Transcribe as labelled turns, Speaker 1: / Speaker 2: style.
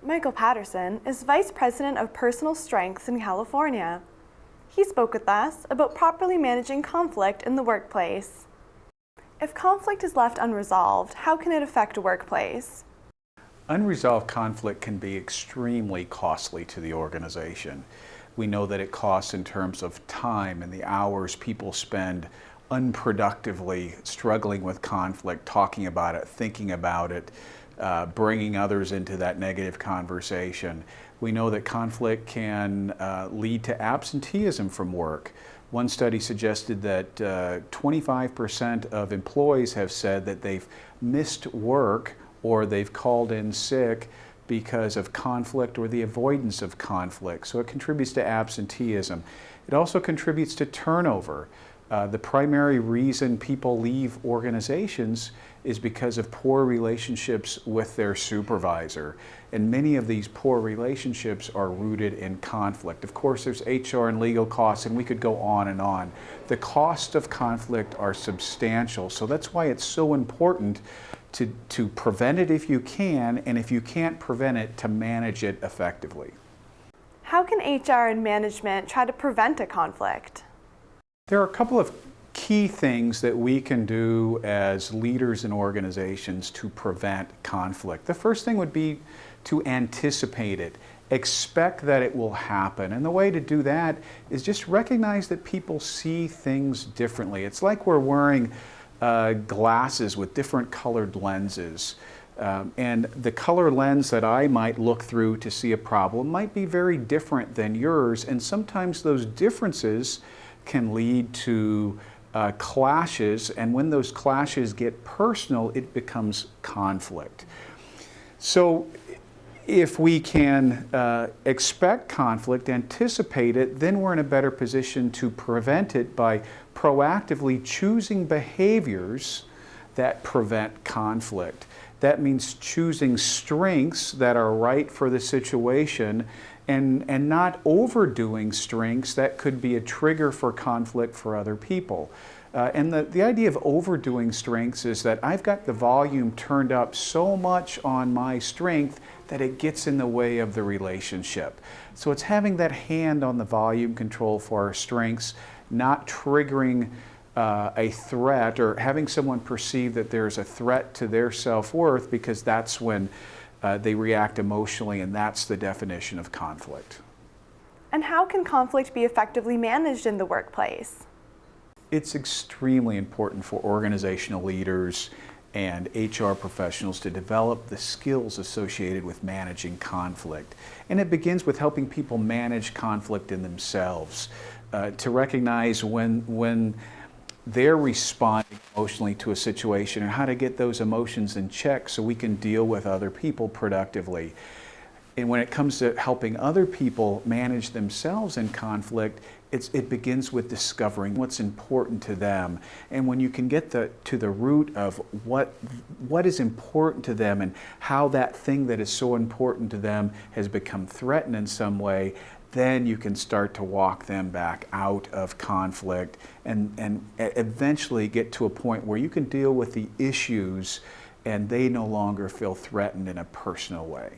Speaker 1: Michael Patterson is Vice President of Personal Strengths in California. He spoke with us about properly managing conflict in the workplace. If conflict is left unresolved, how can it affect a workplace?
Speaker 2: Unresolved conflict can be extremely costly to the organization. We know that it costs in terms of time and the hours people spend unproductively struggling with conflict, talking about it, thinking about it, bringing others into that negative conversation. We know that conflict can lead to absenteeism from work. One study suggested that 25% of employees have said that they've missed work or they've called in sick because of conflict or the avoidance of conflict. So it contributes to absenteeism. It also contributes to turnover. The primary reason people leave organizations is because of poor relationships with their supervisor. And many of these poor relationships are rooted in conflict. Of course, there's HR and legal costs, and we could go on and on. The costs of conflict are substantial, so that's why it's so important to prevent it if you can, and if you can't prevent it, to manage it effectively.
Speaker 1: How can HR and management try to prevent a conflict?
Speaker 2: There are a couple of key things that we can do as leaders in organizations to prevent conflict. The first thing would be to anticipate it. Expect that it will happen. And the way to do that is just recognize that people see things differently. It's like we're wearing glasses with different colored lenses. And the color lens that I might look through to see a problem might be very different than yours. And sometimes those differences can lead to clashes, and when those clashes get personal, it becomes conflict. So if we can expect conflict, anticipate it, then we're in a better position to prevent it by proactively choosing behaviors that prevent conflict. That means choosing strengths that are right for the situation and not overdoing strengths that could be a trigger for conflict for other people. And the idea of overdoing strengths is that I've got the volume turned up so much on my strength that it gets in the way of the relationship. So it's having that hand on the volume control for our strengths, not triggering a threat or having someone perceive that there's a threat to their self-worth, because that's when they react emotionally, and that's the definition of conflict.
Speaker 1: And how can conflict be effectively managed in the workplace?
Speaker 2: It's extremely important for organizational leaders and HR professionals to develop the skills associated with managing conflict. And it begins with helping people manage conflict in themselves, to recognize when they're responding emotionally to a situation and how to get those emotions in check so we can deal with other people productively. And when it comes to helping other people manage themselves in conflict, it begins with discovering what's important to them. And when you can get to the root of what is important to them and how that thing that is so important to them has become threatened in some way, then you can start to walk them back out of conflict and eventually get to a point where you can deal with the issues and they no longer feel threatened in a personal way.